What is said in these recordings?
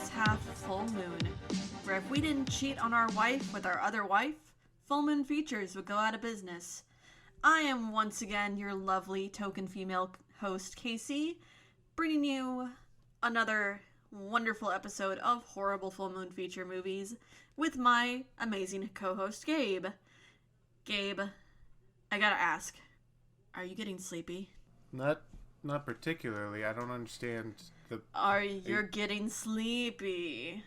always have full moon, where if we didn't cheat on our wife with our other wife, Full Moon Features would go out of business. I am once again your lovely token female host, Casey, bringing you another wonderful episode of horrible full moon feature movies with my amazing co-host, Gabe. Gabe, I gotta ask, are you getting sleepy? Not particularly. I don't understand the... You're getting sleepy?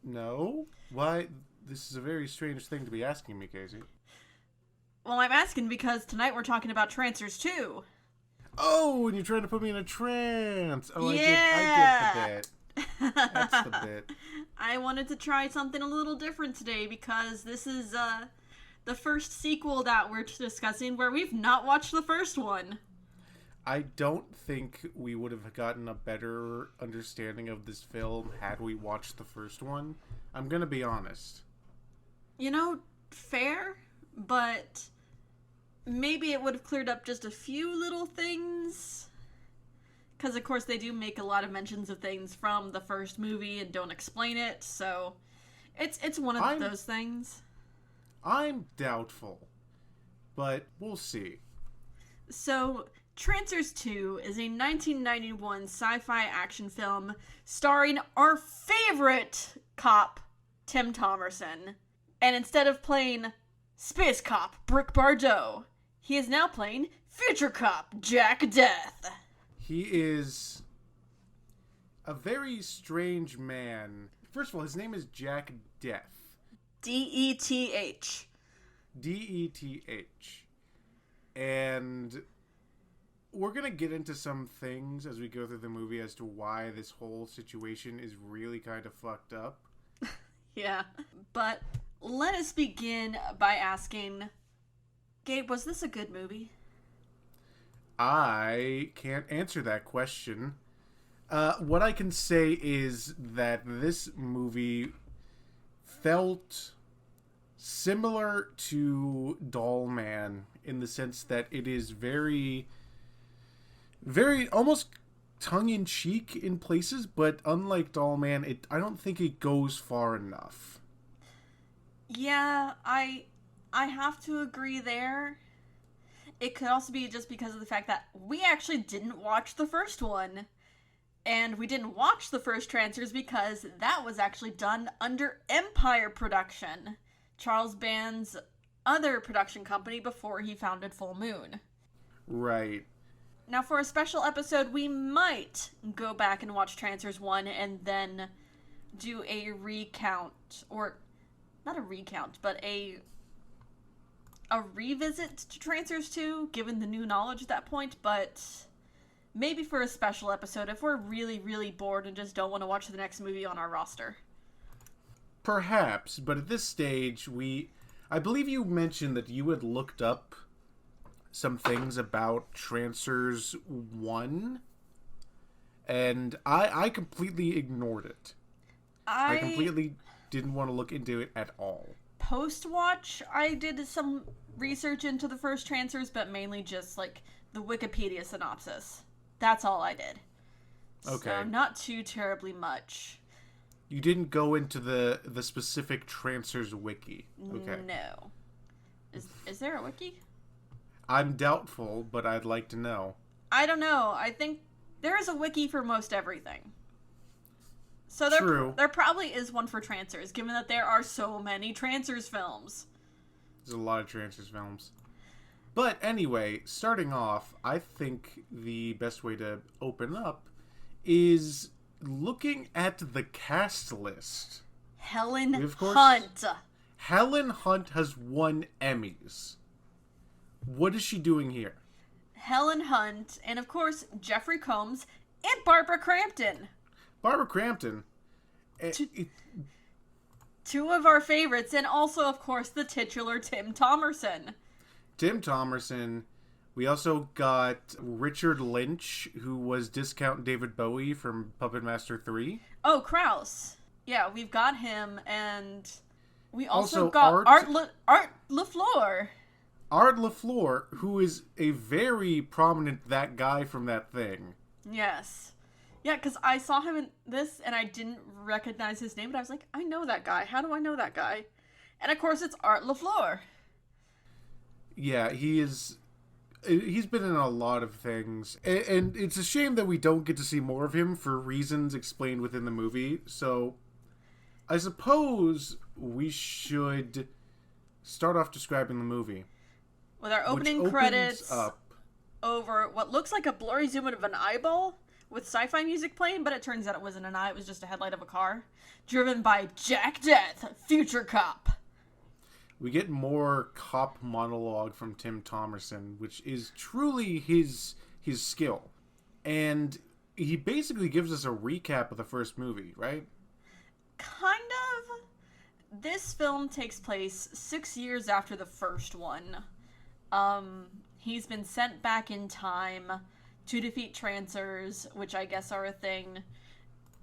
No? Why? This is a very strange thing to be asking me, Casey. Well, I'm asking because tonight we're talking about Trancers 2. Oh, and you're trying to put me in a trance. Oh, yeah. I get the bit. That's the bit. I wanted to try something a little different today because this is the first sequel that we're discussing where we've not watched the first one. I don't think we would have gotten a better understanding of this film had we watched the first one. I'm gonna be honest. You know, fair, but maybe it would have cleared up just a few little things. Because, of course, they do make a lot of mentions of things from the first movie and don't explain it, so it's one of those things. I'm doubtful, but we'll see. So, Trancers 2 is a 1991 sci-fi action film starring our favorite cop, Tim Thomerson. And instead of playing Space Cop Brick Bardot, he is now playing Future Cop Jack Death. He is a very strange man. First of all, his name is Jack Death. D-E-T-H. D-E-T-H. And we're going to get into some things as we go through the movie as to why this whole situation is really kind of fucked up. Yeah. But let us begin by asking, Gabe, was this a good movie? I can't answer that question. What I can say is that this movie felt similar to Doll Man in the sense that it is very, very almost tongue-in-cheek in places, but unlike Doll Man, I don't think it goes far enough. Yeah, I have to agree there. It could also be just because of the fact that we actually didn't watch the first one. And we didn't watch the first Trancers because that was actually done under Empire Production, Charles Band's other production company before he founded Full Moon. Right. Now, for a special episode, we might go back and watch Trancers 1 and then do a recount, or not a recount, but a revisit to Trancers 2, given the new knowledge at that point, but maybe for a special episode if we're really, really bored and just don't want to watch the next movie on our roster. Perhaps, but at this stage, I believe you mentioned that you had looked up some things about Trancers 1, and I completely ignored it. I completely didn't want to look into it at all. Post-watch, I did some research into the first Trancers, but mainly just, like, the Wikipedia synopsis. That's all I did. Okay. So, not too terribly much. You didn't go into the specific Trancers wiki. Okay. No. Is there a wiki? I'm doubtful, but I'd like to know. I don't know. I think there is a wiki for most everything. So there probably is one for Trancers, given that there are so many Trancers films. There's a lot of Trancers films. But anyway, starting off, I think the best way to open up is looking at the cast list. Helen Hunt. Helen Hunt has won Emmys. What is she doing here? Helen Hunt, and of course, Jeffrey Combs, and Barbara Crampton. Barbara Crampton. Two of our favorites, and also, of course, the titular Tim Thomerson. Tim Thomerson. We also got Richard Lynch, who was Discount David Bowie from Puppet Master 3. Oh, Krause. Yeah, we've got him, and we also got Art LaFleur. Art LaFleur, who is a very prominent that guy from That Thing. Yes. Yeah, because I saw him in this and I didn't recognize his name, but I was like, I know that guy. How do I know that guy? And of course, it's Art LaFleur. Yeah, he's been in a lot of things, and it's a shame that we don't get to see more of him for reasons explained within the movie. So I suppose we should start off describing the movie. With our opening credits over what looks like a blurry zoom in of an eyeball with sci-fi music playing, but it turns out it wasn't an eye, it was just a headlight of a car. Driven by Jack Death, future cop. We get more cop monologue from Tim Thomerson, which is truly his skill. And he basically gives us a recap of the first movie, right? Kind of. This film takes place 6 years after the first one. He's been sent back in time to defeat Trancers, which I guess are a thing,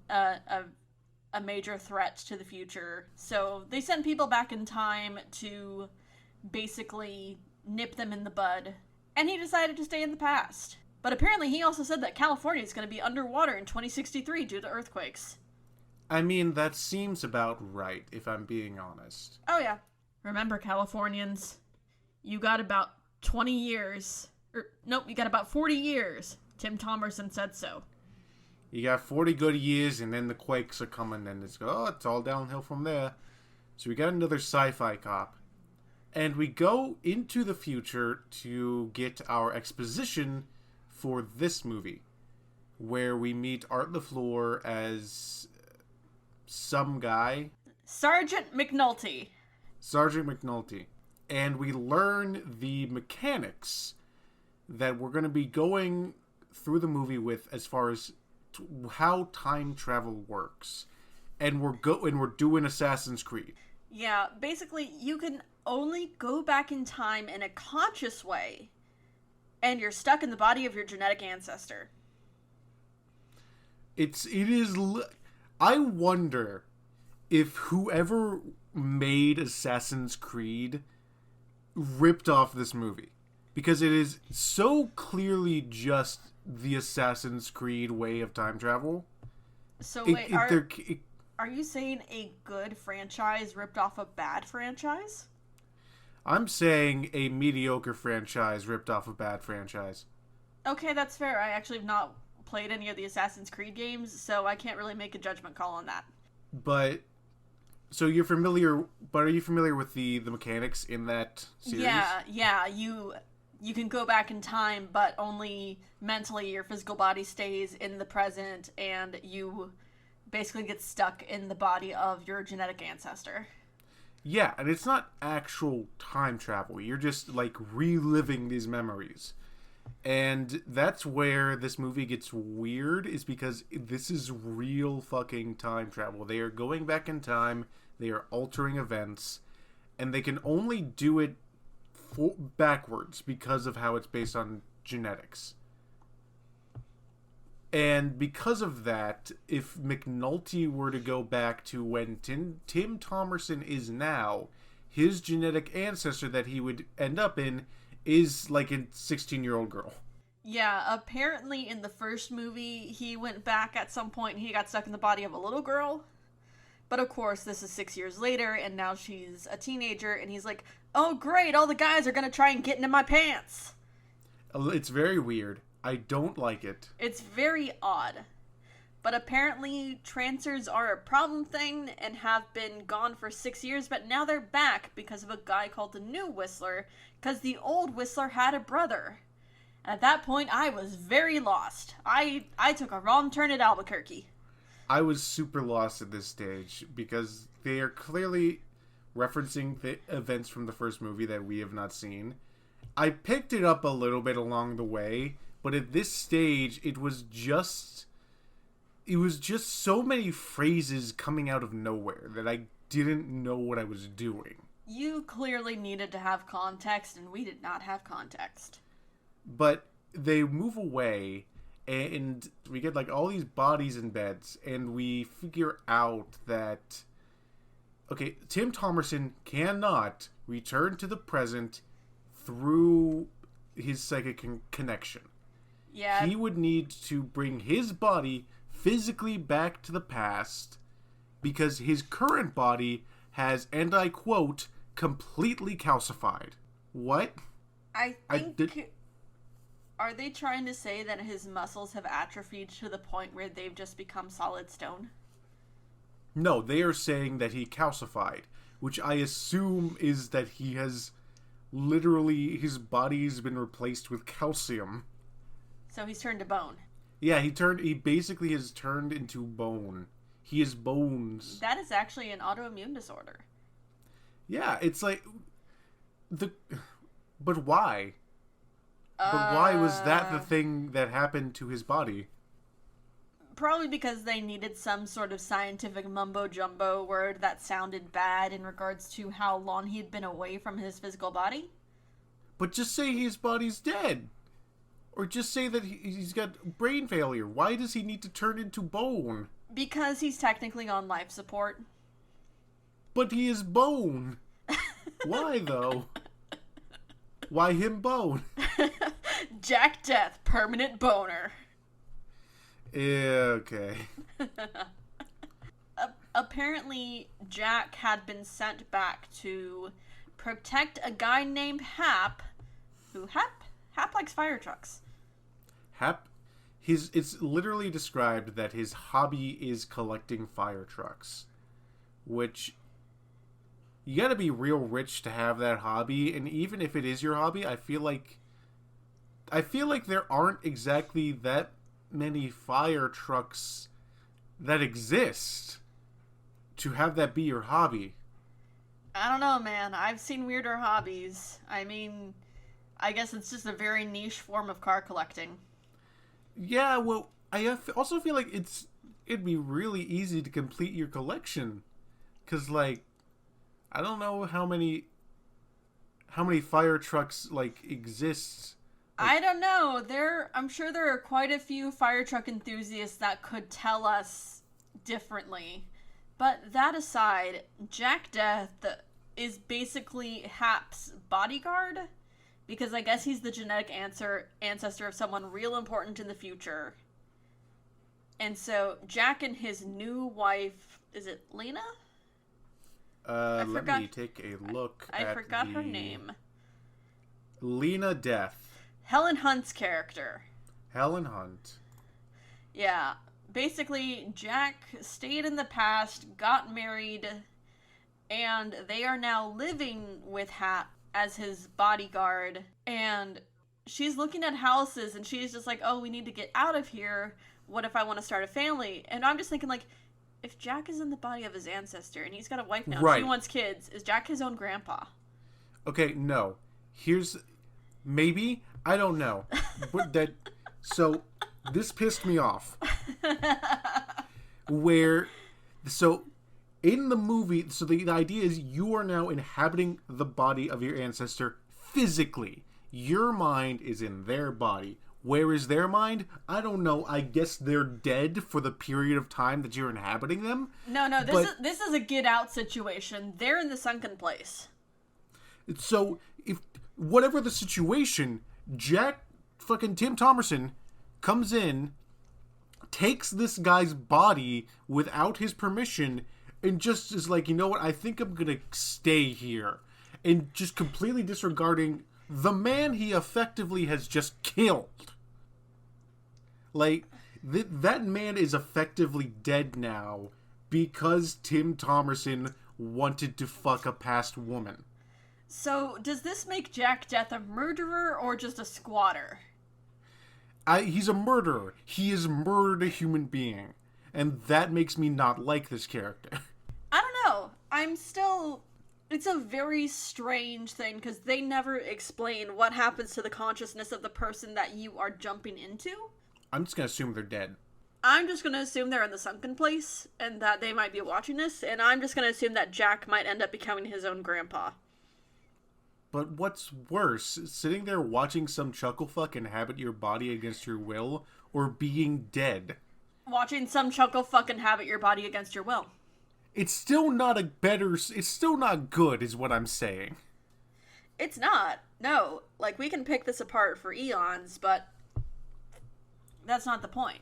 a major threat to the future. So they send people back in time to basically nip them in the bud. And he decided to stay in the past. But apparently he also said that California is going to be underwater in 2063 due to earthquakes. I mean, that seems about right, if I'm being honest. Oh yeah. Remember, Californians, you got about 20 years. Nope, you got about 40 years. Tim Thomerson said so. You got 40 good years, and then the quakes are coming, and it's all downhill from there. So we got another sci-fi cop. And we go into the future to get our exposition for this movie, where we meet Art LaFleur as some guy. Sergeant McNulty. And we learn the mechanics that we're going to be going through the movie with as far as how time travel works. And we're doing Assassin's Creed. Yeah, basically you can only go back in time in a conscious way, and you're stuck in the body of your genetic ancestor. I wonder if whoever made Assassin's Creed ripped off this movie, because it is so clearly just the Assassin's Creed way of time travel. So wait, are you saying a good franchise ripped off a bad franchise? I'm saying a mediocre franchise ripped off a bad franchise. Okay, that's fair. I actually have not played any of the Assassin's Creed games, so I can't really make a judgment call on that. But so are you familiar with the mechanics in that series? Yeah, you can go back in time, but only mentally. Your physical body stays in the present, and you basically get stuck in the body of your genetic ancestor. Yeah, and it's not actual time travel. You're just, like, reliving these memories. And that's where this movie gets weird, is because this is real fucking time travel. They are going back in time, they are altering events, and they can only do it backwards because of how it's based on genetics. And because of that, if McNulty were to go back to when Tim Thomerson is now, his genetic ancestor that he would end up in is like a 16-year-old girl. Yeah, apparently in the first movie, he went back at some point and he got stuck in the body of a little girl. But of course, this is 6 years later, and now she's a teenager, and he's like, oh great, all the guys are gonna try and get into my pants. It's very weird. I don't like it. It's very odd. But apparently, Trancers are a problem thing and have been gone for 6 years, but now they're back because of a guy called the New Whistler, because the old Whistler had a brother. And at that point, I was very lost. I took a wrong turn at Albuquerque. I was super lost at this stage, because they are clearly referencing the events from the first movie that we have not seen. I picked it up a little bit along the way, but at this stage, it was just so many phrases coming out of nowhere that I didn't know what I was doing. You clearly needed to have context, and we did not have context. But they move away, and we get like all these bodies in beds, and we figure out that, okay, Tim Thomerson cannot return to the present through his psychic connection. Yeah. He would need to bring his body physically back to the past because his current body has, and I quote, completely calcified. What? I think... Are they trying to say that his muscles have atrophied to the point where they've just become solid stone? No, they are saying that he calcified, which I assume is that he has literally, his body's been replaced with calcium. So he's turned to bone. Yeah, he basically has turned into bone. He is bones. That is actually an autoimmune disorder. Yeah, it's like but why? But why was that the thing that happened to his body? Probably because they needed some sort of scientific mumbo-jumbo word that sounded bad in regards to how long he'd been away from his physical body. But just say his body's dead. Or just say that he's got brain failure. Why does he need to turn into bone? Because he's technically on life support. But he is bone. Why, though? Why him bone? Jack Death, permanent boner. Yeah, okay. Apparently, Jack had been sent back to protect a guy named Hap, who Hap likes fire trucks. Hap, it's literally described that his hobby is collecting fire trucks, which you gotta be real rich to have that hobby, and even if it is your hobby, I feel like there aren't exactly that many fire trucks that exist to have that be your hobby. I don't know, man. I've seen weirder hobbies. I mean, I guess it's just a very niche form of car collecting. Yeah, well, I also feel like it'd be really easy to complete your collection, because like, I don't know how many fire trucks like exist. Like, I don't know. I'm sure there are quite a few fire truck enthusiasts that could tell us differently. But that aside, Jack Death is basically Hap's bodyguard, because I guess he's the genetic ancestor of someone real important in the future. And so Jack and his new wife, is it Lena? Let me take a look. I forgot her name. Lena Death. Helen Hunt's character. Helen Hunt. Yeah. Basically, Jack stayed in the past, got married, and they are now living with Hap as his bodyguard. And she's looking at houses, and she's just like, oh, we need to get out of here. What if I want to start a family? And I'm just thinking, like, if Jack is in the body of his ancestor, and he's got a wife now, right. She wants kids, is Jack his own grandpa? Okay, no. Maybe, I don't know. So, this pissed me off. In the movie, so the idea is you are now inhabiting the body of your ancestor physically. Your mind is in their body. Where is their mind? I don't know. I guess they're dead for the period of time that you're inhabiting them. No, this is a get out situation. They're in the sunken place. So, if whatever the situation, Jack fucking Tim Thomerson comes in, takes this guy's body without his permission, and just is like, you know what, I think I'm gonna stay here. And just completely disregarding the man he effectively has just killed. Like, that man is effectively dead now because Tim Thomerson wanted to fuck a past woman. So, does this make Jack Death a murderer or just a squatter? He's a murderer. He has murdered a human being. And that makes me not like this character. I don't know. It's a very strange thing, because they never explain what happens to the consciousness of the person that you are jumping into. I'm just gonna assume they're dead. I'm just gonna assume they're in the sunken place, and that they might be watching this, and I'm just gonna assume that Jack might end up becoming his own grandpa. But what's worse, sitting there watching some chucklefuck inhabit your body against your will, or being dead? Watching some chucklefuck inhabit your body against your will. It's still not it's still not good, is what I'm saying. It's not. No. Like, we can pick this apart for eons, but that's not the point.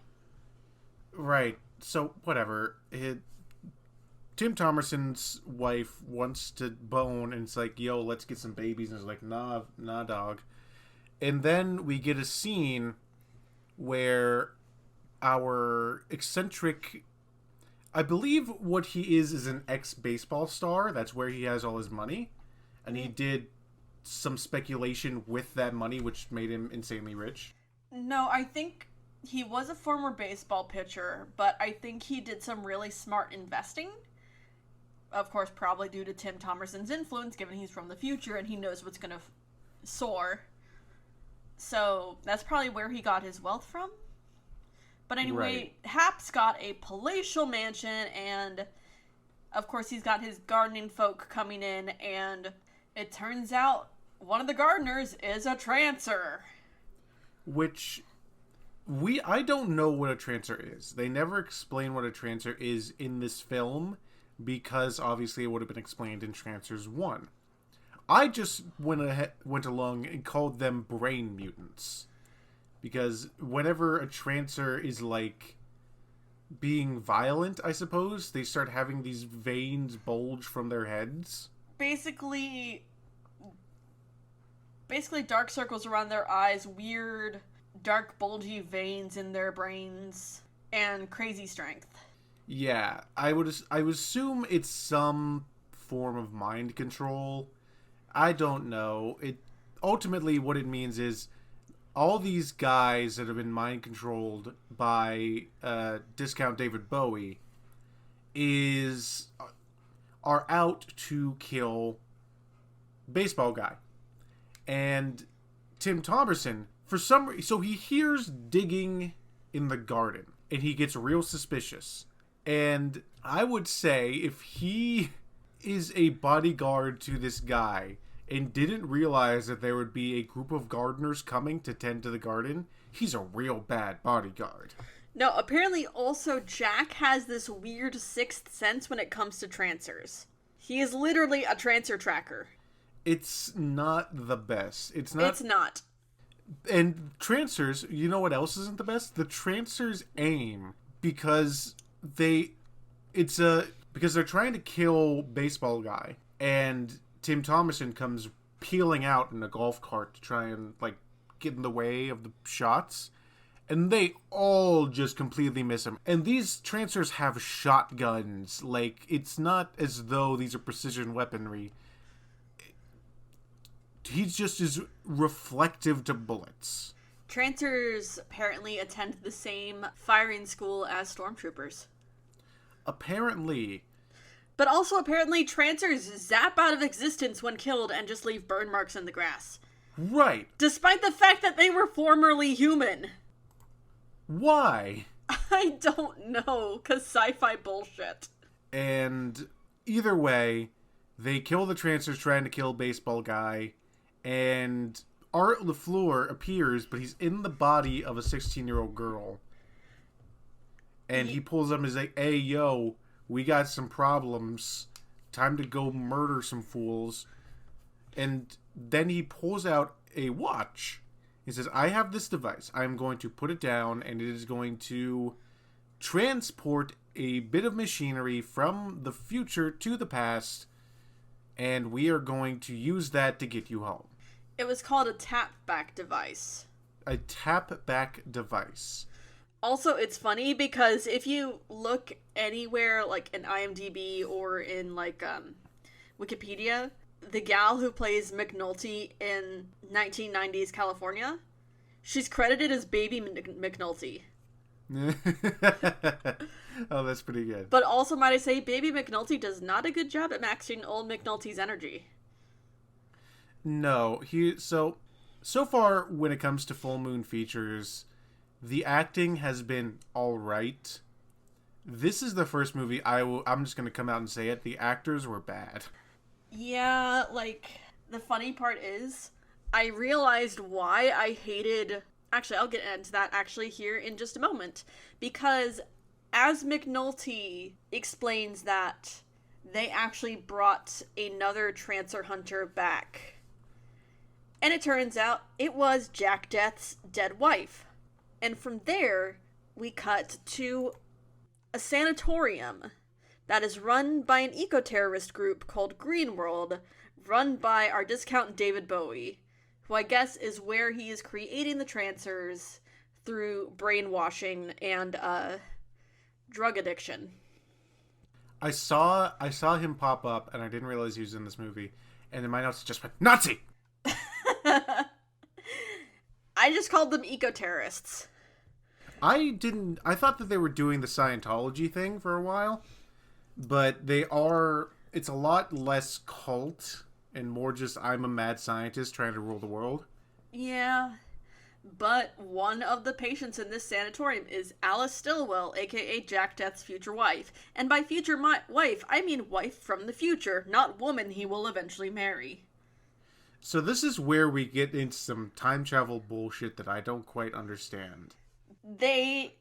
Right. So, whatever. Tim Thomerson's wife wants to bone, and it's like, yo, let's get some babies. And it's like, nah, nah, dog. And then we get a scene where our eccentric, I believe what he is an ex-baseball star. That's where he has all his money. And he did some speculation with that money, which made him insanely rich. No, I think he was a former baseball pitcher, but I think he did some really smart investing. Of course, probably due to Tim Thomerson's influence, given he's from the future and he knows what's going to soar. So that's probably where he got his wealth from. But anyway, Right. Hap's got a palatial mansion, and of course he's got his gardening folk coming in, and it turns out one of the gardeners is a Trancer. Which I don't know what a Trancer is. They never explain what a Trancer is in this film, because obviously it would have been explained in Trancers 1. I just went along and called them brain mutants. Because whenever a Trancer is like being violent, I suppose, they start having these veins bulge from their heads. Basically dark circles around their eyes, weird dark bulgy veins in their brains, and crazy strength. Yeah, I would assume it's some form of mind control. I don't know. It ultimately what it means is all these guys that have been mind controlled by Discount David Bowie are out to kill baseball guy. And Tim Thomerson, for some reason, so he hears digging in the garden and he gets real suspicious. And I would say if he is a bodyguard to this guy and didn't realize that there would be a group of gardeners coming to tend to the garden, he's a real bad bodyguard. No, apparently also Jack has this weird sixth sense when it comes to Trancers. He is literally a Trancer tracker. It's not the best. It's not. It's not. And Trancers, you know what else isn't the best? The Trancers aim because because they're trying to kill baseball guy, and Tim Thomerson comes peeling out in a golf cart to try and like get in the way of the shots, and they all just completely miss him. And these Trancers have shotguns. Like, it's not as though these are precision weaponry. He's just as reflective to bullets. Trancers apparently attend the same firing school as stormtroopers. Apparently. But also apparently Trancers zap out of existence when killed and just leave burn marks in the grass. Right. Despite the fact that they were formerly human. Why? I don't know, 'cause sci-fi bullshit. And either way, they kill the Trancers trying to kill baseball guy, and Art LaFleur appears, but he's in the body of a 16-year-old girl. And he pulls up and is like, hey, yo, we got some problems. Time to go murder some fools. And then he pulls out a watch. He says, I have this device. I'm going to put it down, and it is going to transport a bit of machinery from the future to the past, and we are going to use that to get you home. It was called a tap-back device. A tap-back device. Also, it's funny because if you look anywhere, like in IMDb or in, like, Wikipedia, the gal who plays McNulty in 1990s California, she's credited as Baby McNulty. Oh, that's pretty good. But also, might I say, Baby McNulty does not a good job at matching old McNulty's energy. No, so far when it comes to Full Moon features, the acting has been all right. This is the first movie I'm just going to come out and say it. The actors were bad. Yeah, like, the funny part is, I realized why I hated... Actually, I'll get into that actually here in just a moment. Because as McNulty explains that they actually brought another Trancer hunter back. And it turns out it was Jack Death's dead wife. And from there, we cut to a sanatorium that is run by an eco-terrorist group called Green World, run by our discount David Bowie, who I guess is where he is creating the Trancers through brainwashing and drug addiction. I saw him pop up, and I didn't realize he was in this movie. And in my notes, it just went Nazi. I just called them eco-terrorists. I thought that they were doing the Scientology thing for a while, but they are. It's a lot less cult and more just I'm a mad scientist trying to rule the world. Yeah. But one of the patients in this sanatorium is Alice Stillwell, aka Jack Death's future wife. And by future wife, I mean wife from the future, not woman he will eventually marry. So this is where we get into some time travel bullshit that I don't quite understand. They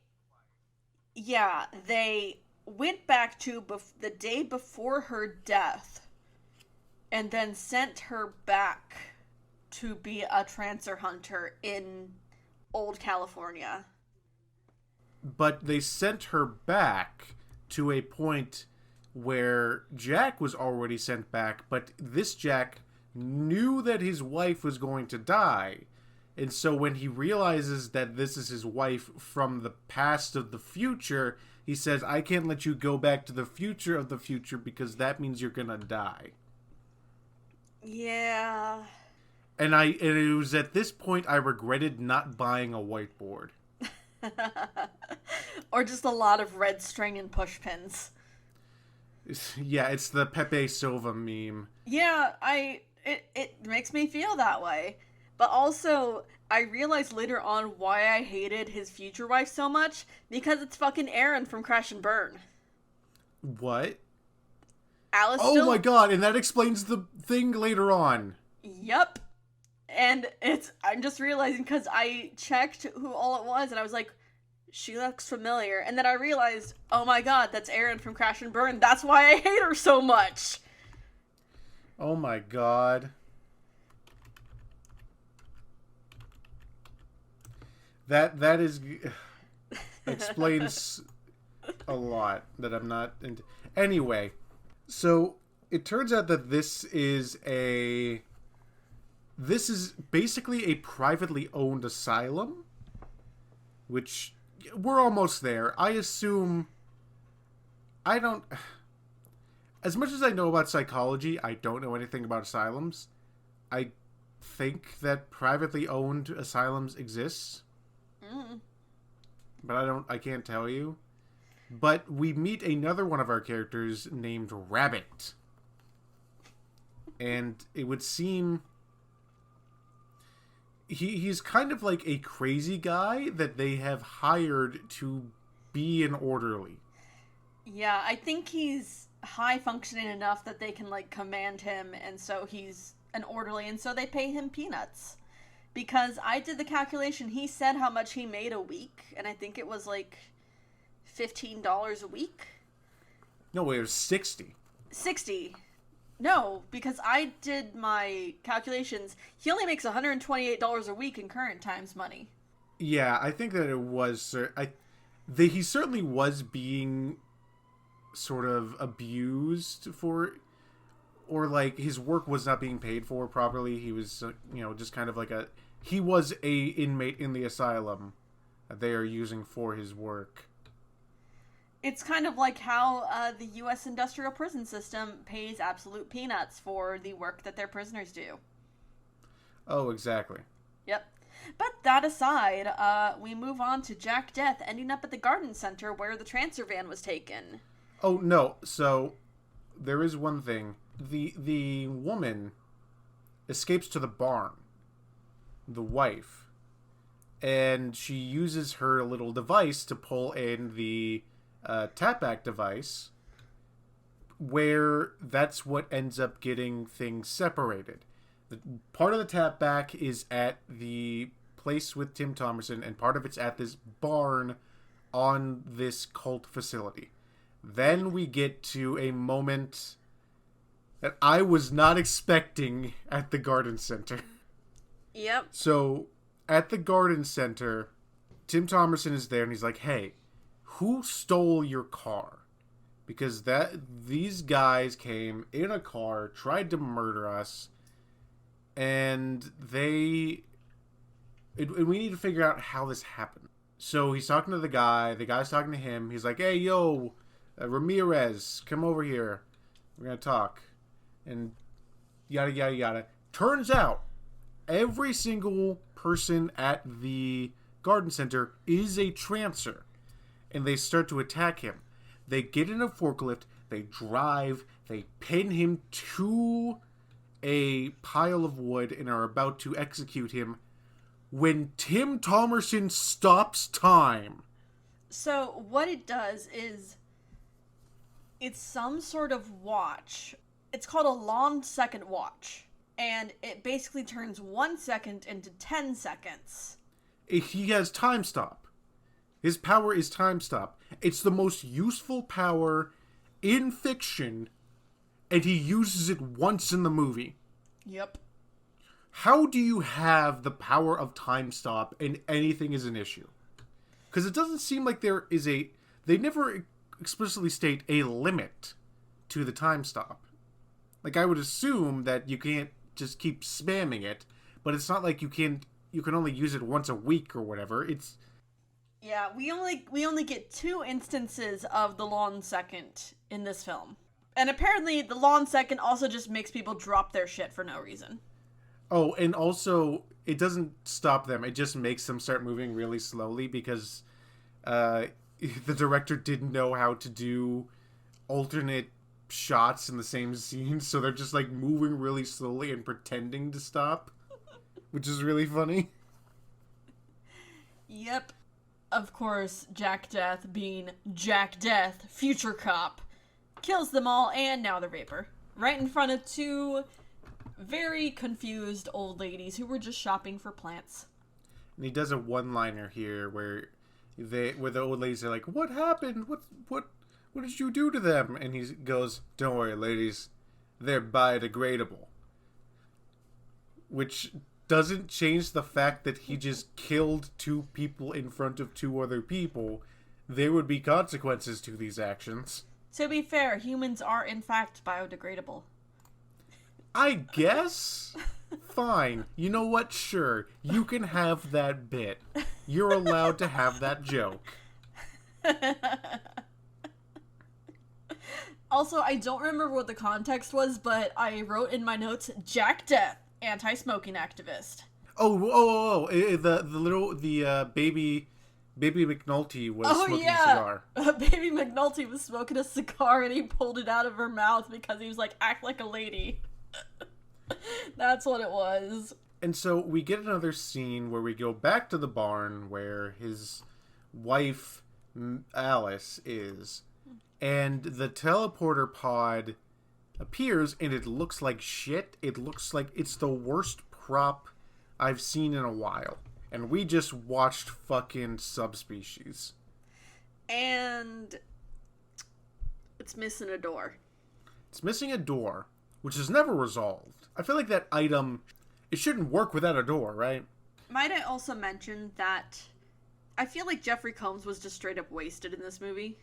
went back to the day before her death and then sent her back to be a Trancer hunter in old California. But they sent her back to a point where Jack was already sent back, but this Jack knew that his wife was going to die. And so when he realizes that this is his wife from the past of the future, he says, I can't let you go back to the future of the future because that means you're gonna die. Yeah. And it was at this point I regretted not buying a whiteboard. Or just a lot of red string and push pins. Yeah, it's the Pepe Silva meme. Yeah, it makes me feel that way. But also, I realized later on why I hated his future wife so much. Because it's fucking Erin from Crash and Burn. What? Alice my god, and that explains the thing later on. Yep. And I'm just realizing because I checked who all it was and I was like, she looks familiar. And then I realized, oh my god, that's Erin from Crash and Burn. That's why I hate her so much. Oh my god. That is explains a lot that I'm not into. Anyway, so it turns out that this is basically a privately owned asylum, which we're almost there. I assume as much as I know about psychology, I don't know anything about asylums. I think that privately owned asylums exist. But I can't tell you. But we meet another one of our characters named Rabbit. And it would seem he's kind of like a crazy guy that they have hired to be an orderly. Yeah, I think he's high functioning enough that they can like command him, and so he's an orderly, and so they pay him peanuts. Because I did the calculation, he said how much he made a week, and I think it was like $15 a week. No, it was 60. 60. No, because I did my calculations. He only makes $128 a week in current times money. Yeah, I think that it was... he certainly was being sort of abused for... Or, like, his work was not being paid for properly. He was, just kind of like a... He was a inmate in the asylum that they are using for his work. It's kind of like how the U.S. industrial prison system pays absolute peanuts for the work that their prisoners do. Oh, exactly. Yep. But that aside, we move on to Jack Death ending up at the garden center where the Trancer van was taken. Oh, no. So, there is one thing. The woman escapes to the barn. The wife. And she uses her little device to pull in the tap-back device, where that's what ends up getting things separated. Part of the tap-back is at the place with Tim Thomerson, and part of it's at this barn on this cult facility. Then we get to a moment that I was not expecting at the garden center. Yep. So, at the garden center, Tim Thomerson is there, and he's like, hey, who stole your car? Because these guys came in a car, tried to murder us, and we need to figure out how this happened. So he's talking to the guy's talking to him. He's like, hey, yo, Ramirez, come over here. We're going to talk. And yada, yada, yada. Turns out, every single person at the garden center is a Trancer. And they start to attack him. They get in a forklift, they drive, they pin him to a pile of wood and are about to execute him when Tim Thomerson stops time. So what it does is it's some sort of watch. It's called a long second watch. And it basically turns 1 second into 10 seconds. He has time stop. His power is time stop. It's the most useful power in fiction, and he uses it once in the movie. Yep. How do you have the power of time stop and anything is an issue? Because it doesn't seem like there is they never explicitly state a limit to the time stop. Like, I would assume that you can't just keep spamming it, but it's not like you can only use it once a week or whatever. Yeah, we only get 2 instances of the long second in this film. And apparently the long second also just makes people drop their shit for no reason. Oh, and also, it doesn't stop them. It just makes them start moving really slowly because the director didn't know how to do alternate shots in the same scene, so they're just, like, moving really slowly and pretending to stop, which is really funny. Yep. Of course, Jack Death, being Jack Death, future cop, kills them all, and now the Vapor. Right in front of 2 very confused old ladies who were just shopping for plants. And he does a one-liner here where the old ladies are like, what happened? What did you do to them? And he goes, don't worry, ladies, they're biodegradable. Which doesn't change the fact that he just killed 2 people in front of 2 other people. There would be consequences to these actions. To be fair, humans are in fact biodegradable. I guess? Fine. You know what? Sure. You can have that bit. You're allowed to have that joke. Also, I don't remember what the context was, but I wrote in my notes, Jack Death, anti-smoking activist. The baby McNulty was smoking a cigar. Baby McNulty was smoking a cigar and he pulled it out of her mouth because he was like, act like a lady. That's what it was. And so we get another scene where we go back to the barn where his wife, Alice, is. And the teleporter pod appears and it looks like shit. It looks like it's the worst prop I've seen in a while. And we just watched fucking Subspecies. And it's missing a door. It's missing a door, which is never resolved. I feel like that item, it shouldn't work without a door, right? Might I also mention that I feel like Jeffrey Combs was just straight up wasted in this movie.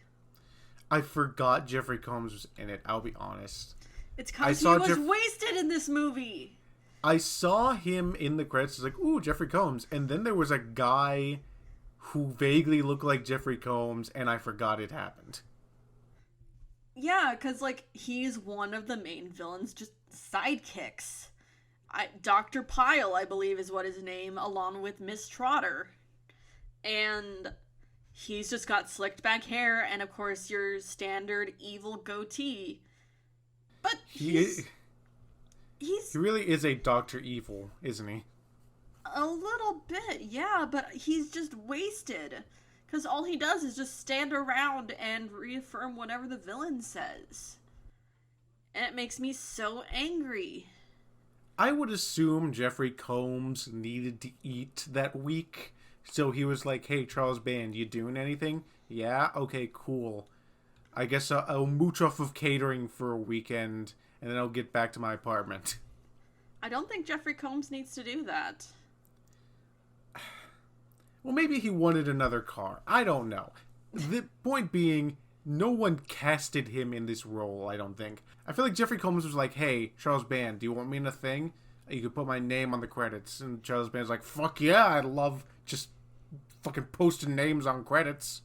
I forgot Jeffrey Combs was in it, I'll be honest. It's because he was wasted in this movie. I saw him in the credits, I was like, ooh, Jeffrey Combs. And then there was a guy who vaguely looked like Jeffrey Combs, and I forgot it happened. Yeah, because, like, he's one of the main villains, just sidekicks. Dr. Pyle, I believe, is what his name, along with Miss Trotter. And he's just got slicked back hair, and, of course, your standard evil goatee. But he really is a Dr. Evil, isn't he? A little bit, yeah, but he's just wasted. Because all he does is just stand around and reaffirm whatever the villain says. And it makes me so angry. I would assume Jeffrey Combs needed to eat that week. So he was like, hey, Charles Band, you doing anything? Yeah? Okay, cool. I guess I'll mooch off of catering for a weekend, and then I'll get back to my apartment. I don't think Jeffrey Combs needs to do that. Well, maybe he wanted another car. I don't know. The point being, no one casted him in this role, I don't think. I feel like Jeffrey Combs was like, hey, Charles Band, do you want me in a thing? You could put my name on the credits. And Charles Band's like, fuck yeah, I love just fucking posting names on credits.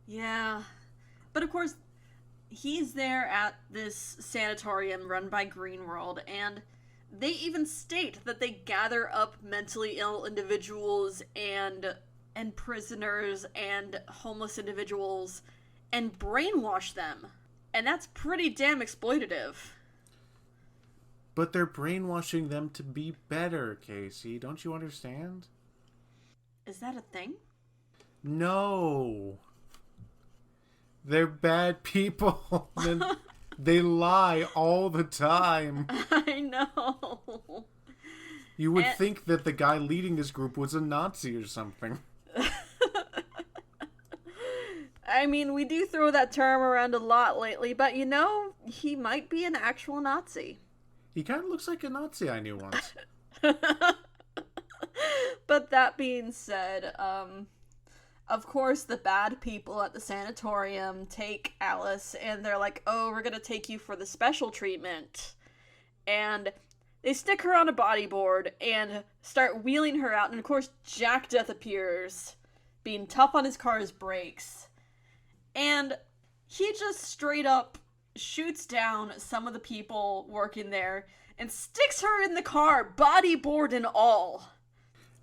Yeah. But of course, he's there at this sanatorium run by Greenworld, and they even state that they gather up mentally ill individuals and prisoners and homeless individuals and brainwash them. And that's pretty damn exploitative. But they're brainwashing them to be better, Casey. Don't you understand? Is that a thing? No. They're bad people. They lie all the time. I know. You would think that the guy leading this group was a Nazi or something. I mean, we do throw that term around a lot lately, but you know, he might be an actual Nazi. He kind of looks like a Nazi I knew once. But that being said, of course, the bad people at the sanatorium take Alice, and they're like, oh, we're gonna take you for the special treatment. And they stick her on a bodyboard and start wheeling her out, and of course, Jack Death appears, being tough on his car's brakes. And he just straight up shoots down some of the people working there and sticks her in the car, bodyboard and all.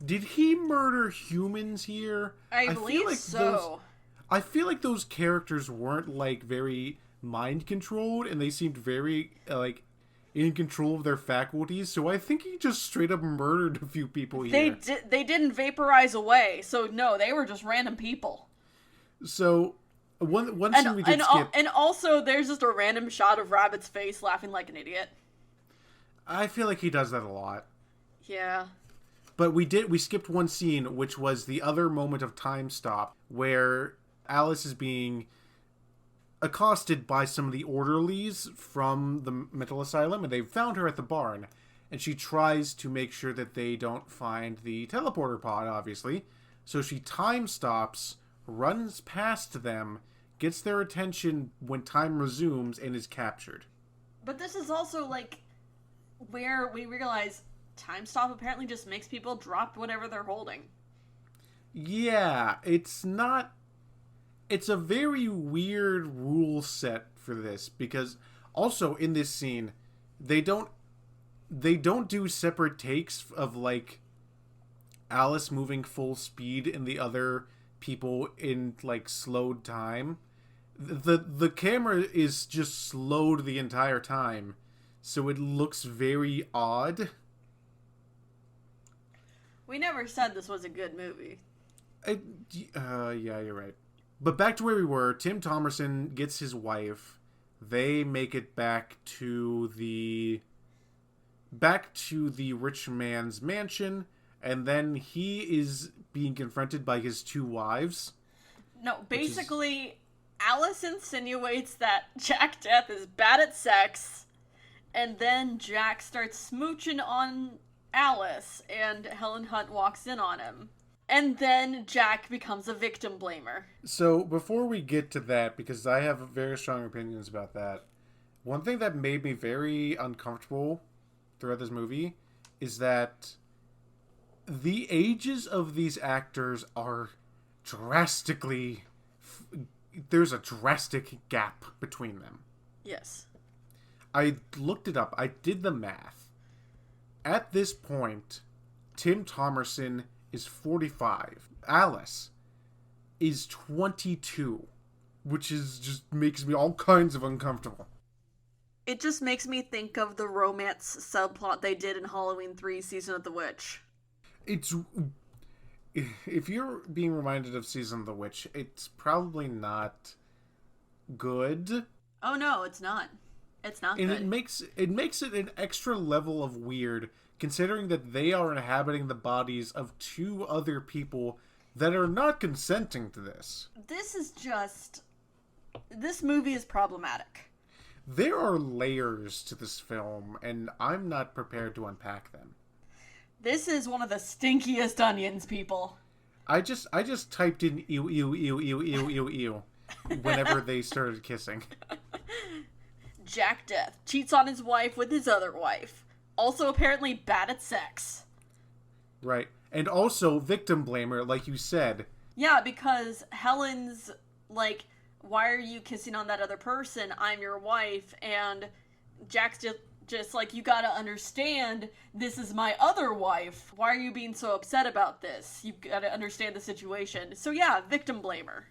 Did he murder humans here? I believe like so. I feel like those characters weren't, like, very mind-controlled, and they seemed very, like, in control of their faculties, so I think he just straight up murdered a few people here. They didn't vaporize away, so no, they were just random people. So, one scene we did skip... And also, there's just a random shot of Rabbit's face laughing like an idiot. I feel like he does that a lot. Yeah. But we skipped one scene, which was the other moment of time stop, where Alice is being accosted by some of the orderlies from the mental asylum, and they've found her at the barn. And she tries to make sure that they don't find the teleporter pod, obviously. So she time stops, runs past them, gets their attention when time resumes, and is captured. But this is also, like, where we realize time stop apparently just makes people drop whatever they're holding. Yeah, it's a very weird rule set for this, because also in this scene, they don't do separate takes of, like, Alice moving full speed and the other people in, like, slowed time. The camera is just slowed the entire time, so it looks very odd. We never said this was a good movie. Yeah, you're right. But back to where we were, Tim Thomerson gets his wife. They make it back to the rich man's mansion, and then he is being confronted by his two wives. No, basically, Alice insinuates that Jack Death is bad at sex, and then Jack starts smooching on Alice, and Helen Hunt walks in on him. And then Jack becomes a victim blamer. So, before we get to that, because I have very strong opinions about that, one thing that made me very uncomfortable throughout this movie is that the ages of these actors are drastically... There's a drastic gap between them. Yes. I looked it up. I did the math. At this point, Tim Thomerson is 45. Alice is 22, which is just makes me all kinds of uncomfortable. It just makes me think of the romance subplot they did in Halloween 3 Season of the Witch. If you're being reminded of Season of the Witch, it's probably not good. Oh no, it's not. It's not and good. It makes it an extra level of weird, considering that they are inhabiting the bodies of two other people that are not consenting to this. This movie is problematic. There are layers to this film, and I'm not prepared to unpack them. This is one of the stinkiest onions, people. I just typed in ew ew ew ew ew ew ew whenever they started kissing. Jack Death cheats on his wife with his other wife. Also apparently bad at sex. Right. And also victim blamer, like you said. Yeah, because Helen's like, why are you kissing on that other person? I'm your wife. And Jack's just like, you gotta understand, this is my other wife. Why are you being so upset about this? You gotta understand the situation. So yeah, victim blamer.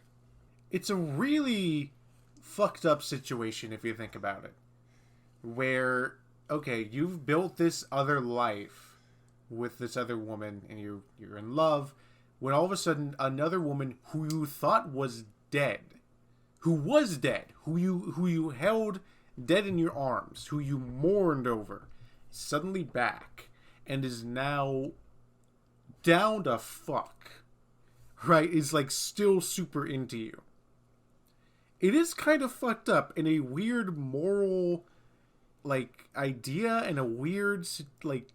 It's a really fucked up situation if you think about it. Where, okay, you've built this other life with this other woman and you're in love, when all of a sudden another woman who you thought was dead, who you held dead in your arms, who you mourned over, suddenly back and is now down to fuck, right? Is like still super into you. It is kind of fucked up in a weird moral, like, idea and a weird, like,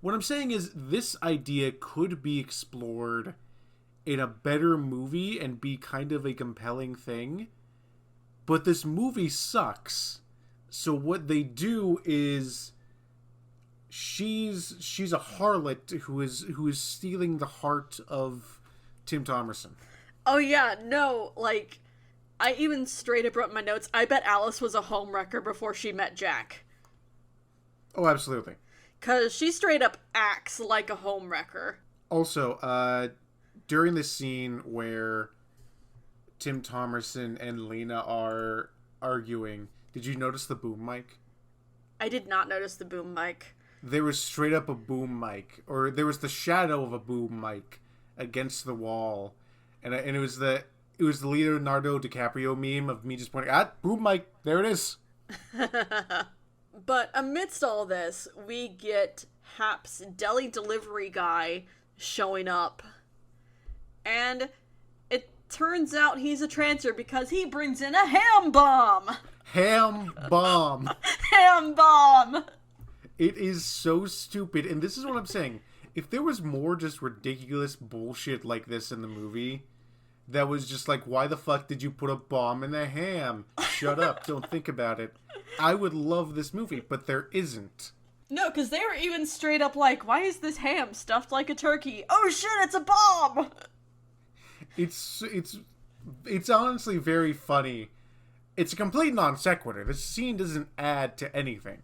what I'm saying is this idea could be explored in a better movie and be kind of a compelling thing, but this movie sucks. So what they do is she's a harlot who is stealing the heart of Tim Thomerson. Oh yeah, no, like, I even straight up wrote in my notes, I bet Alice was a homewrecker before she met Jack. Oh, absolutely. Because she straight up acts like a homewrecker. Also, during the scene where Tim Thomerson and Lena are arguing, did you notice the boom mic? I did not notice the boom mic. There was straight up a boom mic, or there was the shadow of a boom mic against the wall, and it was the Leonardo DiCaprio meme of me just pointing boom mic. There it is. But amidst all this, we get Hap's deli delivery guy showing up, and it turns out he's a Trancer because he brings in a ham bomb. Ham bomb. Ham bomb. It is so stupid, and this is what I'm saying. If there was more just ridiculous bullshit like this in the movie, that was just like, why the fuck did you put a bomb in the ham? Shut up, don't think about it. I would love this movie, but there isn't. No, because they were even straight up like, why is this ham stuffed like a turkey? Oh shit, it's a bomb! It's honestly very funny. It's a complete non sequitur. This scene doesn't add to anything.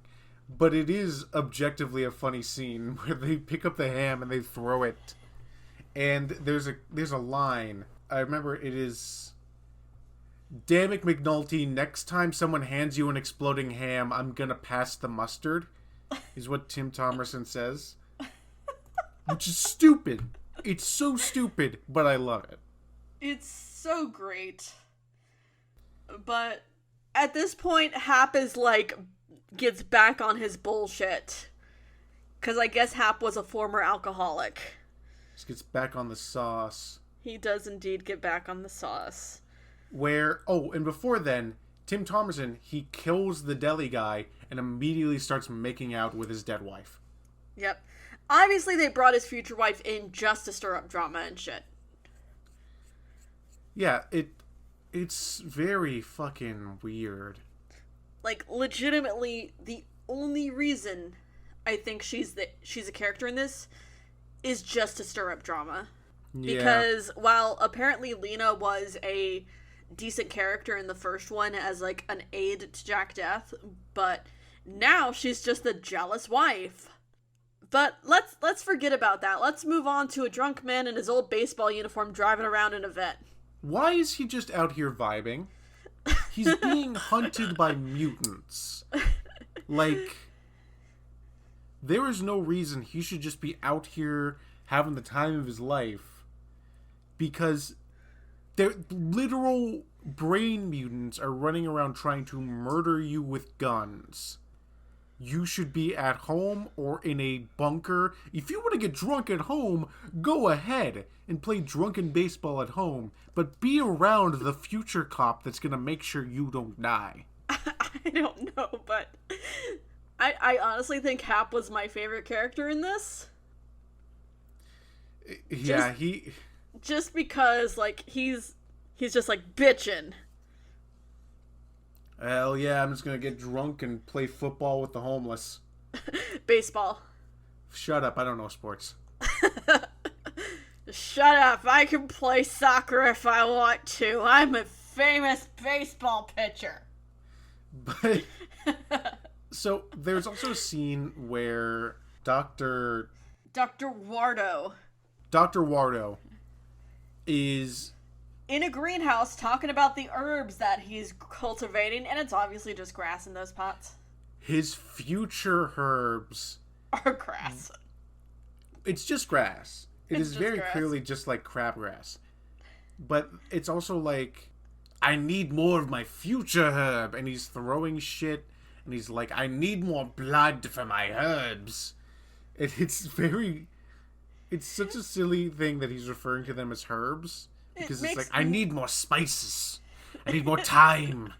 But it is objectively a funny scene where they pick up the ham and they throw it. And there's a line. I remember it is, "Damn it, McNulty, next time someone hands you an exploding ham, I'm gonna pass the mustard," is what Tim Thomerson says. Which is stupid. It's so stupid, but I love it. It's so great. But at this point, Hap is like, gets back on his bullshit. Because I guess Hap was a former alcoholic. Just gets back on the sauce. He does indeed get back on the sauce. And before then, Tim Thomerson, he kills the deli guy and immediately starts making out with his dead wife. Yep. Obviously they brought his future wife in just to stir up drama and shit. Yeah, it's very fucking weird. Like, legitimately, the only reason I think she's a character in this is just to stir up drama. Yeah. Because while apparently Lena was a decent character in the first one as like an aide to Jack Death, but now she's just the jealous wife. But let's forget about that. Let's move on to a drunk man in his old baseball uniform driving around in a vet. Why is he just out here vibing? He's being hunted by mutants. Like, there is no reason he should just be out here having the time of his life. Because they're literal brain mutants are running around trying to murder you with guns. You should be at home or in a bunker. If you want to get drunk at home, go ahead and play drunken baseball at home. But be around the future cop that's going to make sure you don't die. I don't know, but I honestly think Hap was my favorite character in this. Yeah, just because, like, he's just, like, bitching. Hell yeah, I'm just gonna get drunk and play football with the homeless. Baseball. Shut up, I don't know sports. Shut up, I can play soccer if I want to. I'm a famous baseball pitcher. But, so, there's also a scene where Dr. Wardo is in a greenhouse talking about the herbs that he's cultivating, and it's obviously just grass in those pots. His future herbs are grass. It's just grass. It is very grass. Clearly just like crabgrass. But it's also like, I need more of my future herb. And he's throwing shit. And he's like, I need more blood for my herbs. It's such a silly thing that he's referring to them as herbs. Because it's like, I need more spices. I need more thyme.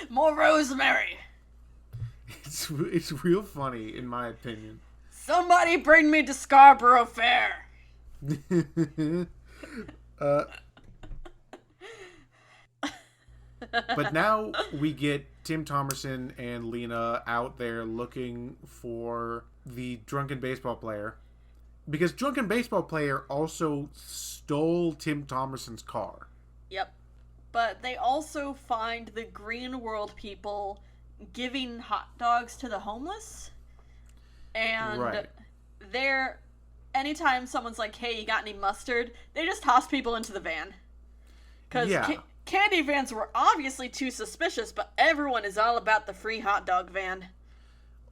More rosemary. It's real funny, in my opinion. Somebody bring me to Scarborough Fair. But now we get Tim Thomerson and Lena out there looking for the drunken baseball player. Because drunken baseball player also stole Tim Thomerson's car. Yep. But they also find the Green World people giving hot dogs to the homeless. And they're... Anytime someone's like, hey, you got any mustard? They just toss people into the van. Because candy vans were obviously too suspicious, but everyone is all about the free hot dog van.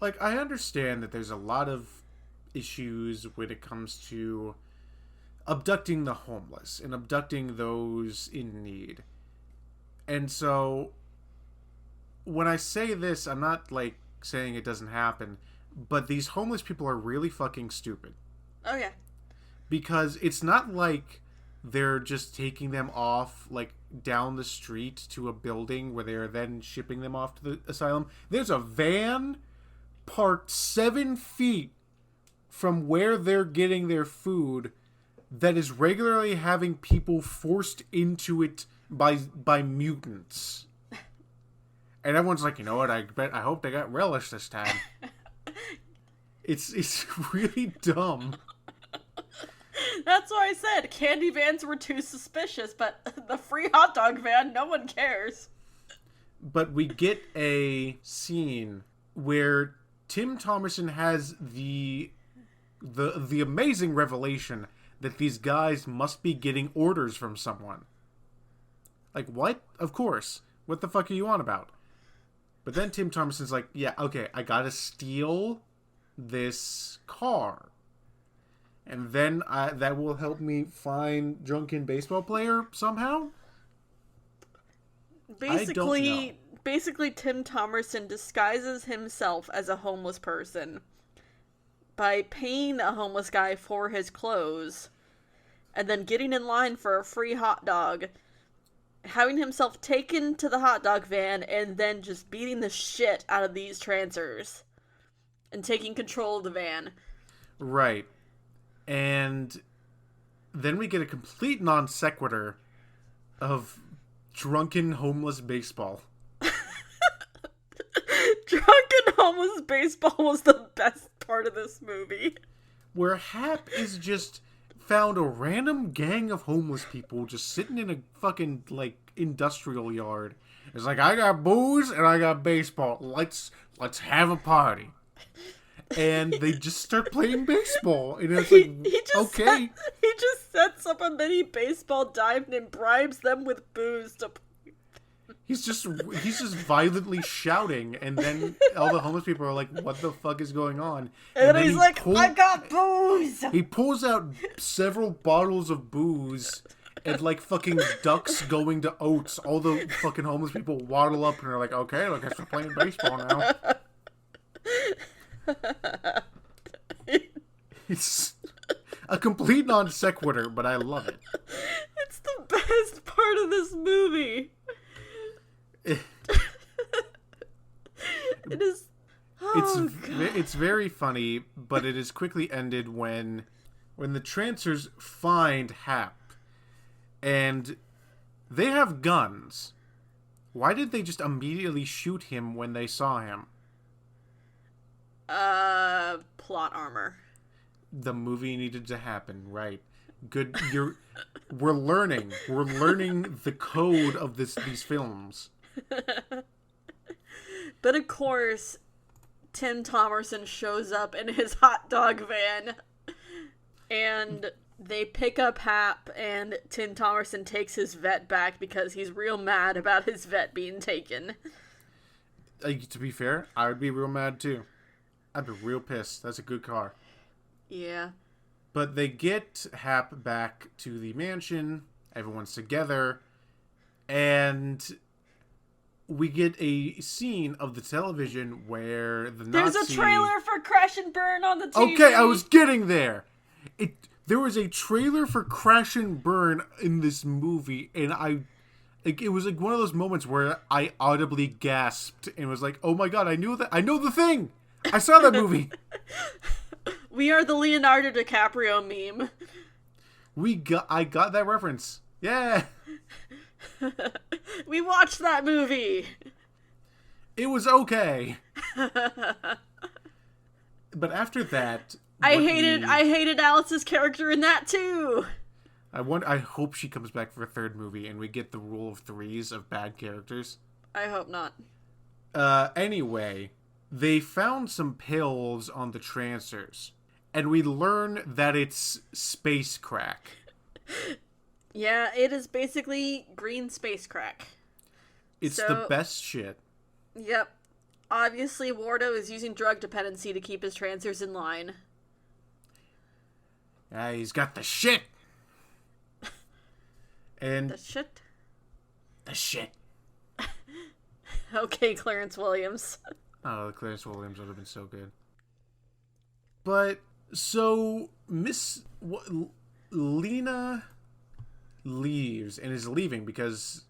Like, I understand that there's a lot of issues when it comes to abducting the homeless and abducting those in need. And so, when I say this, I'm not, like, saying it doesn't happen, but these homeless people are really fucking stupid. Oh, yeah. Because it's not like they're just taking them off, like, down the street to a building where they're then shipping them off to the asylum. There's a van parked 7 feet from where they're getting their food that is regularly having people forced into it by mutants. And everyone's like, you know what, I hope they got relish this time. It's really dumb. That's why I said candy vans were too suspicious, but the free hot dog van, no one cares. But we get a scene where Tim Thomerson has the amazing revelation that these guys must be getting orders from someone. Like, what? Of course. What the fuck are you on about? But then Tim Thomerson's like, yeah, okay, I gotta steal this car. And then that will help me find drunken baseball player somehow? Basically, Tim Thomerson disguises himself as a homeless person by paying a homeless guy for his clothes and then getting in line for a free hot dog, having himself taken to the hot dog van, and then just beating the shit out of these Trancers and taking control of the van. Right. And then we get a complete non sequitur of drunken homeless baseball. Drunken homeless baseball was the best part of this movie. Where Hap is just found a random gang of homeless people just sitting in a fucking, like, industrial yard. It's like, I got booze and I got baseball. Let's have a party. And they just start playing baseball. And it's like, okay. He just sets up a mini baseball diamond and bribes them with booze to... He's just violently shouting, and then all the homeless people are like, what the fuck is going on? And then he's like, I got booze! He pulls out several bottles of booze, and like fucking ducks going to oats. All the fucking homeless people waddle up and are like, okay, I guess we're playing baseball now. It's a complete non sequitur, but I love it. It's the best part of this movie. It is. It's very funny, but it is quickly ended when when the Trancers find Hap, and they have guns. Why did they just immediately shoot him when they saw him? Plot armor. The movie needed to happen, right? Good. We're learning the code of these films. But of course, Tim Thomerson shows up in his hot dog van, and they pick up Hap, and Tim Thomerson takes his vet back because he's real mad about his vet being taken. To be fair, I would be real mad too. I'd be real pissed. That's a good car. Yeah. But they get Hap back to the mansion. Everyone's together. And we get a scene of the television where the Nazi... There's a trailer for Crash and Burn on the TV. Okay, I was getting there. There was a trailer for Crash and Burn in this movie, and it was like one of those moments where I audibly gasped and was like, "Oh my god, I know the thing! I saw that movie!" We are the Leonardo DiCaprio meme. I got that reference. Yeah! We watched that movie! It was okay. But after that... I hated Alice's character in that too! I hope she comes back for a third movie and we get the rule of threes of bad characters. I hope not. Anyway, they found some pills on the Trancers, and we learn that it's space crack. Yeah, it is basically green space crack. It's the best shit. Yep. Obviously, Wardo is using drug dependency to keep his Trancers in line. He's got the shit! And The shit? The shit. Okay, Clarence Williams. Oh, Clarence Williams would have been so good. But, so, Lena leaves, and is leaving because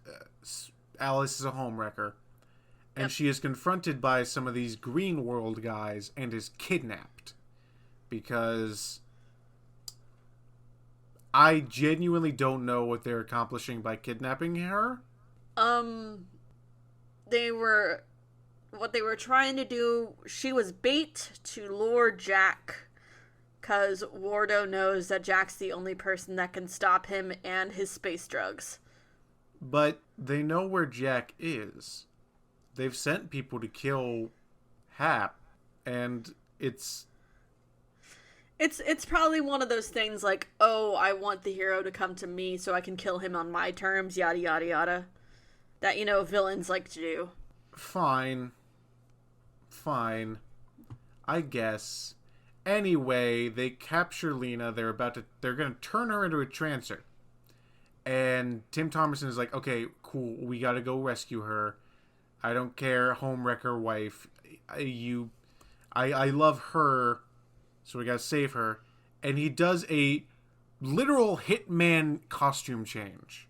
Alice is a homewrecker. And she is confronted by some of these Green World guys and is kidnapped. Because I genuinely don't know what they're accomplishing by kidnapping her. What they were trying to do, she was bait to lure Jack, because Wardo knows that Jack's the only person that can stop him and his space drugs. But they know where Jack is. They've sent people to kill Hap, and it's probably one of those things like, oh, I want the hero to come to me so I can kill him on my terms, yada yada yada. That, villains like to do. Fine. I guess. Anyway, they capture Lena. They're gonna turn her into a Trancer. And Tim Thomerson is like, okay, cool, we gotta go rescue her. I don't care, homewrecker wife. I love her, so we gotta save her. And he does a literal Hitman costume change,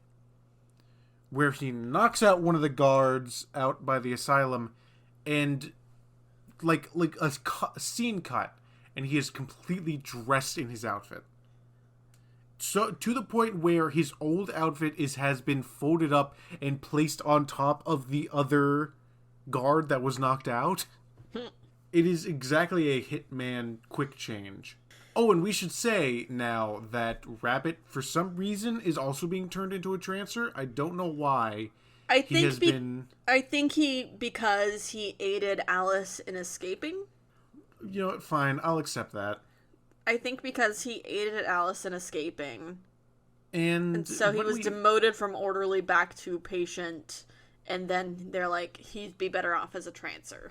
where he knocks out one of the guards out by the asylum, and like a scene cut, and he is completely dressed in his outfit. So to the point where his old outfit has been folded up and placed on top of the other guard that was knocked out. It is exactly a Hitman quick change. Oh, and we should say now that Rabbit, for some reason, is also being turned into a Trancer. I don't know why. Because he aided Alice in escaping. You know what? Fine, I'll accept that. I think because he aided Alice in escaping. And so he was demoted from orderly back to patient, and then they're like, he'd be better off as a Trancer.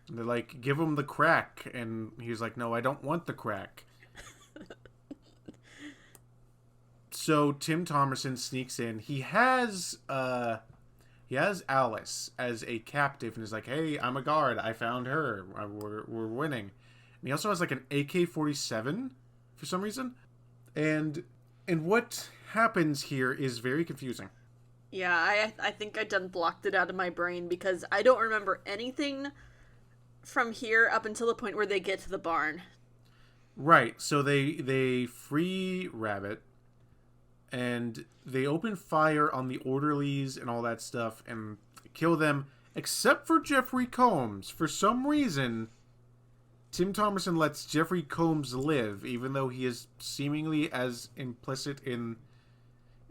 They're like, give him the crack, and he's like, no, I don't want the crack. So Tim Thomerson sneaks in. He has Alice as a captive, and is like, hey, I'm a guard. I found her. We're winning. And he also has like an AK-47 for some reason. And what happens here is very confusing. Yeah, I think I done blocked it out of my brain because I don't remember anything from here up until the point where they get to the barn. Right. So they free Rabbit, and they open fire on the orderlies and all that stuff and kill them, except for Jeffrey Combs. For some reason, Tim Thomerson lets Jeffrey Combs live, even though he is seemingly as implicit in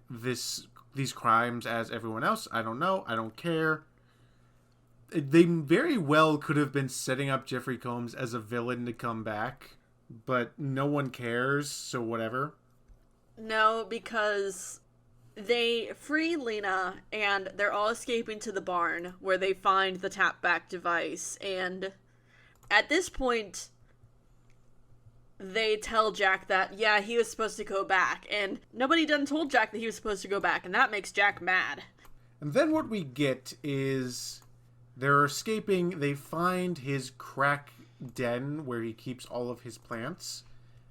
these crimes as everyone else. I don't know. I don't care. They very well could have been setting up Jeffrey Combs as a villain to come back, but no one cares, so whatever. No, because they free Lena, and they're all escaping to the barn, where they find the tap-back device, and at this point, they tell Jack that, yeah, he was supposed to go back, and nobody done told Jack that he was supposed to go back, and that makes Jack mad. And then what we get is they're escaping. They find his crack den where he keeps all of his plants.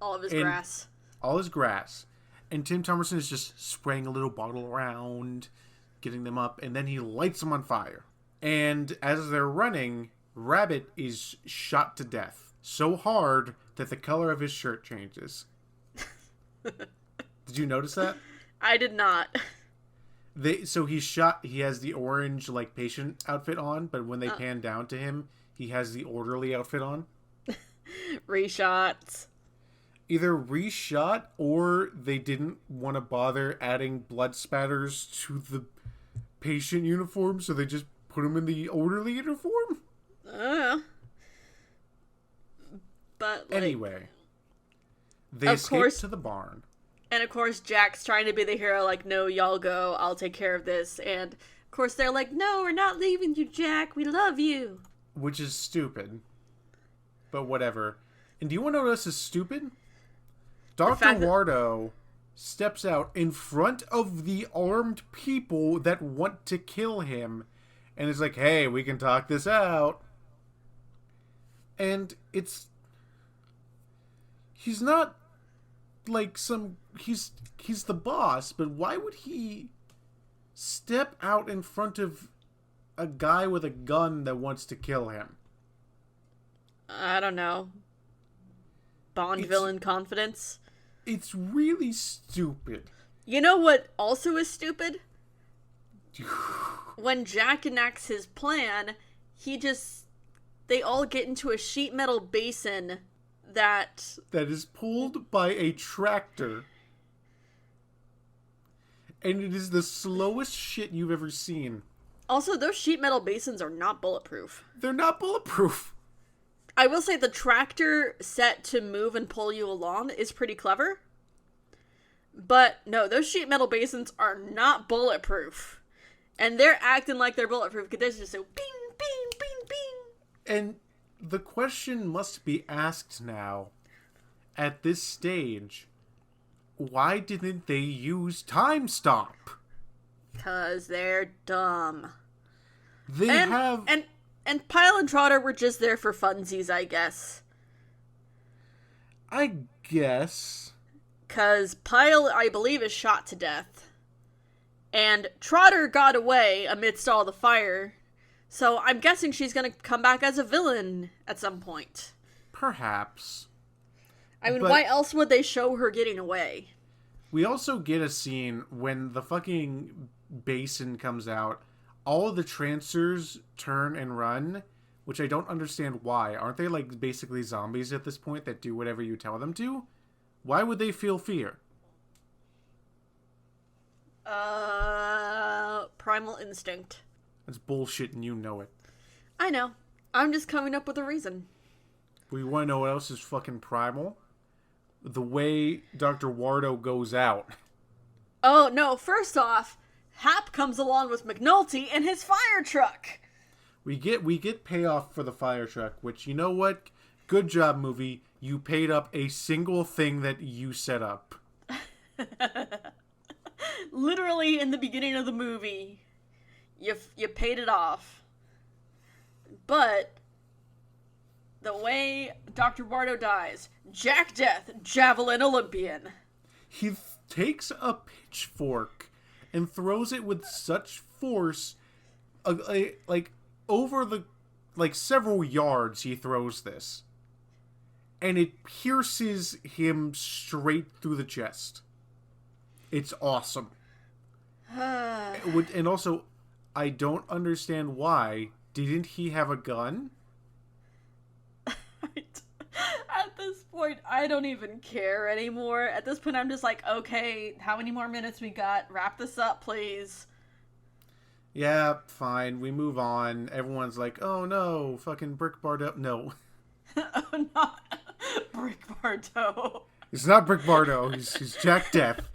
All of his grass. All his grass. And Tim Thomerson is just spraying a little bottle around, getting them up, and then he lights them on fire. And as they're running, Rabbit is shot to death. So hard that the color of his shirt changes. Did you notice that? I did not. So he's shot. He has the orange patient outfit on, but when they pan down to him, he has the orderly outfit on. Reshots. Either reshot or they didn't want to bother adding blood spatters to the patient uniform, so they just put him in the orderly uniform. But anyway, they escape to the barn. And of course, Jack's trying to be the hero, like, no, y'all go, I'll take care of this. And of course, they're like, no, we're not leaving you, Jack, we love you. Which is stupid. But whatever. And do you want to know what else is stupid? Dr. Wardo steps out in front of the armed people that want to kill him and is like, hey, we can talk this out. And he's not like he's the boss, but why would he step out in front of a guy with a gun that wants to kill him? I don't know. Bond villain confidence? It's really stupid. You know what also is stupid? When Jack enacts his plan, they all get into a sheet metal basin that is pulled by a tractor. And it is the slowest shit you've ever seen. Also, those sheet metal basins are not bulletproof. They're not bulletproof. I will say the tractor set to move and pull you along is pretty clever. But no, those sheet metal basins are not bulletproof. And they're acting like they're bulletproof because they're just so bing, bing, bing, bing. And the question must be asked now, at this stage, why didn't they use Time Stop? Because they're dumb. And Pyle and Trotter were just there for funsies, I guess. I guess. Because Pyle, I believe, is shot to death. And Trotter got away amidst all the fire. So I'm guessing she's going to come back as a villain at some point. Perhaps. I mean, why else would they show her getting away? We also get a scene when the fucking basin comes out. All of the Trancers turn and run, which I don't understand why. Aren't they basically zombies at this point that do whatever you tell them to? Why would they feel fear? Primal instinct. That's bullshit and you know it. I know. I'm just coming up with a reason. We want to know what else is fucking primal? The way Dr. Wardo goes out. Oh, no. First off, Hap comes along with McNulty in his fire truck. We get payoff for the fire truck, which, you know what? Good job, movie. You paid up a single thing that you set up. Literally in the beginning of the movie, you paid it off. But the way Dr. Bardo dies, Jack Death, Javelin Olympian. He takes a pitchfork and throws it with such force, over the several yards. He throws this, and it pierces him straight through the chest. It's awesome. And also, I don't understand why. Didn't he have a gun? At this point, I don't even care anymore. At this point, I'm just like, okay, how many more minutes we got? Wrap this up, please. Yeah, fine. We move on. Everyone's like, oh no, fucking Brick Bardo. No. Oh, not Brick Bardo. It's not Brick Bardo. He's Jack Death.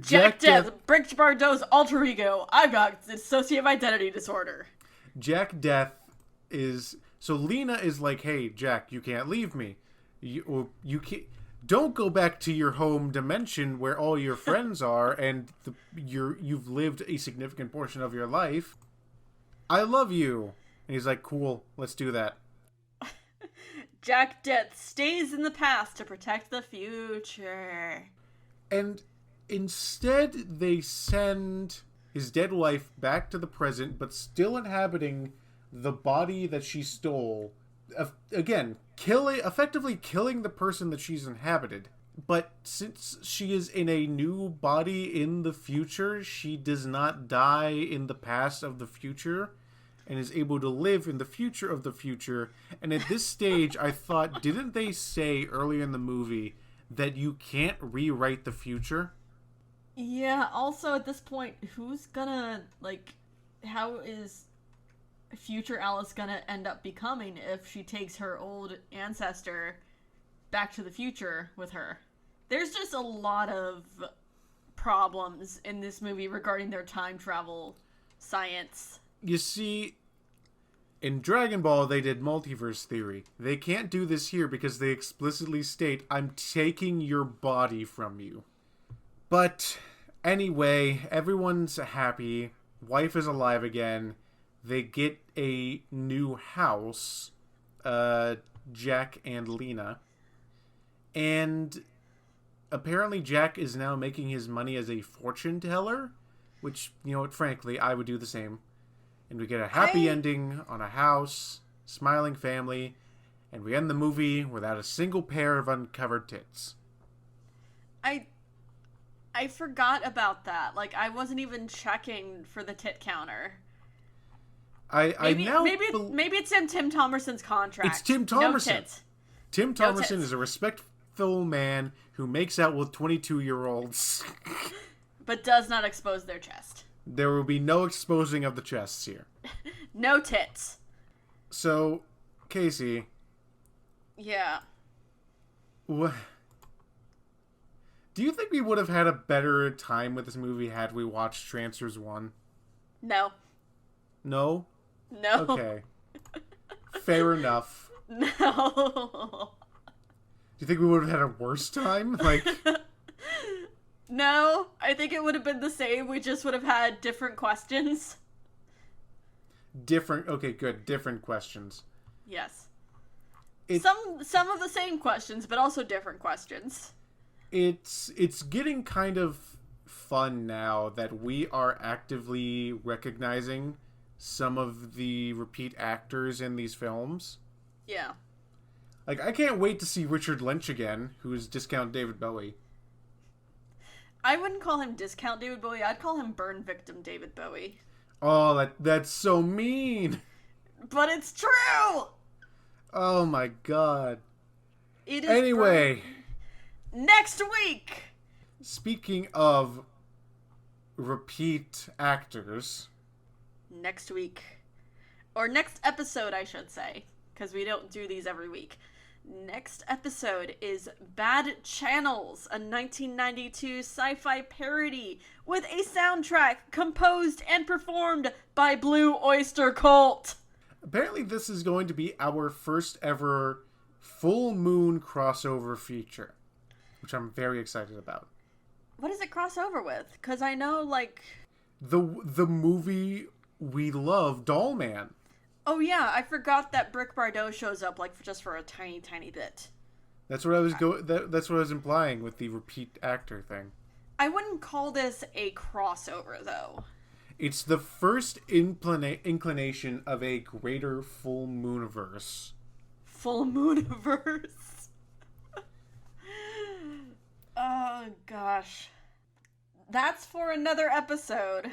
Jack Death, Brick Bardo's alter ego. I've got dissociative identity disorder. Jack Death is... So Lena is like, hey, Jack, you can't leave me. You can't... Don't go back to your home dimension where all your friends are and you've lived a significant portion of your life. I love you. And he's like, cool, let's do that. Jack Death stays in the past to protect the future. And instead, they send his dead wife back to the present, but still inhabiting the body that she stole. Again, effectively killing the person that she's inhabited. But since she is in a new body in the future, she does not die in the past of the future and is able to live in the future of the future. And at this stage, I thought, didn't they say earlier in the movie that you can't rewrite the future? Yeah, also at this point, who's gonna, like, how is future Alice gonna end up becoming if she takes her old ancestor back to the future with her? There's just a lot of problems in this movie regarding their time travel science. You see, in Dragon Ball, they did multiverse theory. They can't do this here because they explicitly state, I'm taking your body from you. But anyway, everyone's happy. Wife is alive again. They get a new house, Jack and Lena. And apparently Jack is now making his money as a fortune teller, which, you know what, frankly, I would do the same. And we get a happy ending on a house, smiling family, and we end the movie without a single pair of uncovered tits. I forgot about that. Like, I wasn't even checking for the tit counter. Maybe it's in Tim Thomerson's contract. It's Tim Thomerson. No tits. Tim Thomerson is a respectful man who makes out with 22-year-olds. But does not expose their chest. There will be no exposing of the chests here. No tits. So, Casey. Yeah. What? Do you think we would have had a better time with this movie had we watched Trancers 1? No. No? No. Okay. Fair enough. No. Do you think we would have had a worse time? Like... No, I think it would have been the same. We just would have had different questions. Okay, good. Different questions. Yes. Some of the same questions, but also different questions. It's getting kind of fun now that we are actively recognizing some of the repeat actors in these films. Yeah. Like, I can't wait to see Richard Lynch again, who is Discount David Bowie. I wouldn't call him Discount David Bowie. I'd call him Burn Victim David Bowie. Oh, that's so mean. But it's true! Oh my god. It is anyway. Next week! Speaking of repeat actors. Next week. Or next episode, I should say. Because we don't do these every week. Next episode is Bad Channels, a 1992 sci-fi parody with a soundtrack composed and performed by Blue Oyster Cult. Apparently this is going to be our first ever full moon crossover feature, which I'm very excited about. What does it cross over with? Because I know, like... The movie we love, Doll Man. Oh yeah, I forgot that Brick Bardo shows up just for a tiny, tiny bit. That's what I was that's what I was implying with the repeat actor thing. I wouldn't call this a crossover though. It's the first inclination of a greater full mooniverse. Full mooniverse. Oh, gosh. That's for another episode.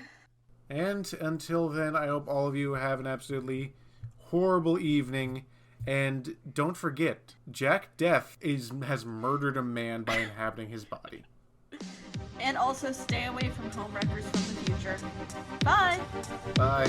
And until then, I hope all of you have an absolutely horrible evening. And don't forget, Jack Death has murdered a man by inhabiting his body. And also stay away from homewreckers from the future. Bye! Bye.